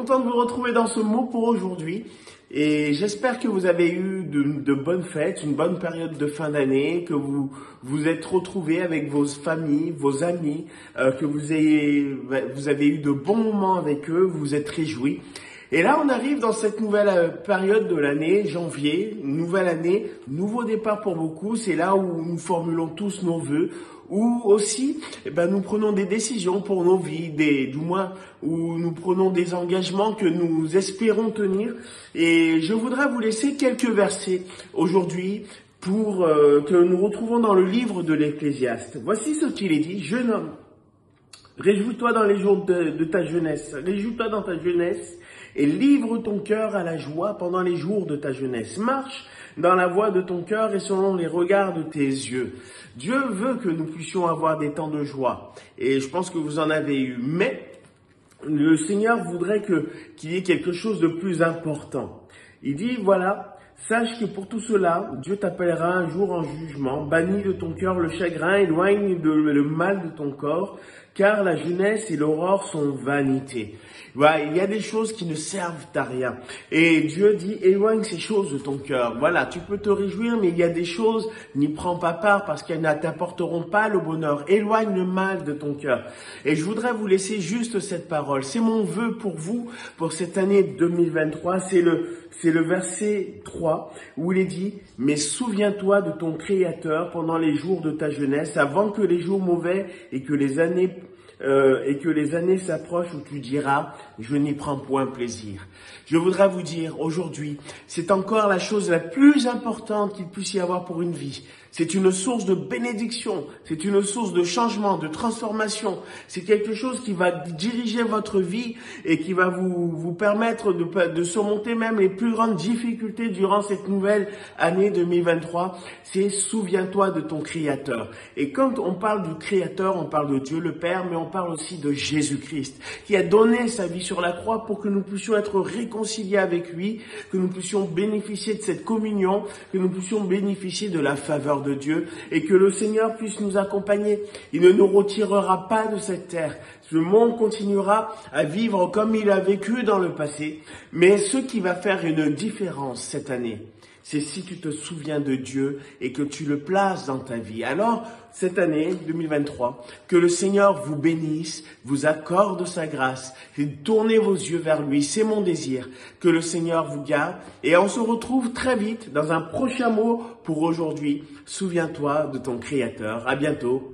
content de vous retrouver dans ce mot pour aujourd'hui. Et j'espère que vous avez eu de bonnes fêtes, une bonne période de fin d'année, que vous vous êtes retrouvés avec vos familles, vos amis, que vous avez eu de bons moments avec eux, vous vous êtes réjouis. Et là, on arrive dans cette nouvelle période de l'année, janvier, nouvelle année, nouveau départ pour beaucoup. C'est là où nous formulons tous nos vœux, où aussi, nous prenons des décisions pour nos vies, du moins, où nous prenons des engagements que nous espérons tenir. Et je voudrais vous laisser quelques versets aujourd'hui pour que nous retrouvons dans le livre de l'Ecclésiaste. Voici ce qu'il est dit: jeune homme, réjouis-toi dans les jours de ta jeunesse, réjouis-toi dans ta jeunesse, et livre ton cœur à la joie pendant les jours de ta jeunesse. Marche dans la voie de ton cœur et selon les regards de tes yeux. Dieu veut que nous puissions avoir des temps de joie. Et je pense que vous en avez eu. Mais le Seigneur voudrait qu'il y ait quelque chose de plus important. Il dit, voilà, sache que pour tout cela, Dieu t'appellera un jour en jugement. Bannis de ton cœur le chagrin, éloigne le mal de ton corps, car la jeunesse et l'aurore sont vanité. Voilà, il y a des choses qui ne servent à rien. Et Dieu dit, éloigne ces choses de ton cœur. Voilà, tu peux te réjouir, mais il y a des choses, n'y prends pas part parce qu'elles ne t'apporteront pas le bonheur. Éloigne le mal de ton cœur. Et je voudrais vous laisser juste cette parole. C'est mon vœu pour vous, pour cette année 2023. C'est le verset 3 où il est dit, mais souviens-toi de ton Créateur pendant les jours de ta jeunesse, avant que les jours mauvais et que les années s'approchent où tu diras, je n'y prends point plaisir. Je voudrais vous dire aujourd'hui, c'est encore la chose la plus importante qu'il puisse y avoir pour une vie. C'est une source de bénédiction, c'est une source de changement, de transformation. C'est quelque chose qui va diriger votre vie et qui va vous permettre de surmonter même les plus grandes difficultés durant cette nouvelle année 2023. C'est souviens-toi de ton Créateur. Et quand on parle du Créateur, on parle de Dieu le Père, mais on parle aussi de Jésus-Christ, qui a donné sa vie sur la croix pour que nous puissions être réconciliés avec lui, que nous puissions bénéficier de cette communion, que nous puissions bénéficier de la faveur de Dieu et que le Seigneur puisse nous accompagner. Il ne nous retirera pas de cette terre. Ce monde continuera à vivre comme il a vécu dans le passé. Mais ce qui va faire une différence cette année, c'est si tu te souviens de Dieu et que tu le places dans ta vie. Alors, cette année 2023, que le Seigneur vous bénisse, vous accorde sa grâce, et tournez vos yeux vers lui, c'est mon désir. Que le Seigneur vous garde et on se retrouve très vite dans un prochain mot pour aujourd'hui. Souviens-toi de ton Créateur. À bientôt.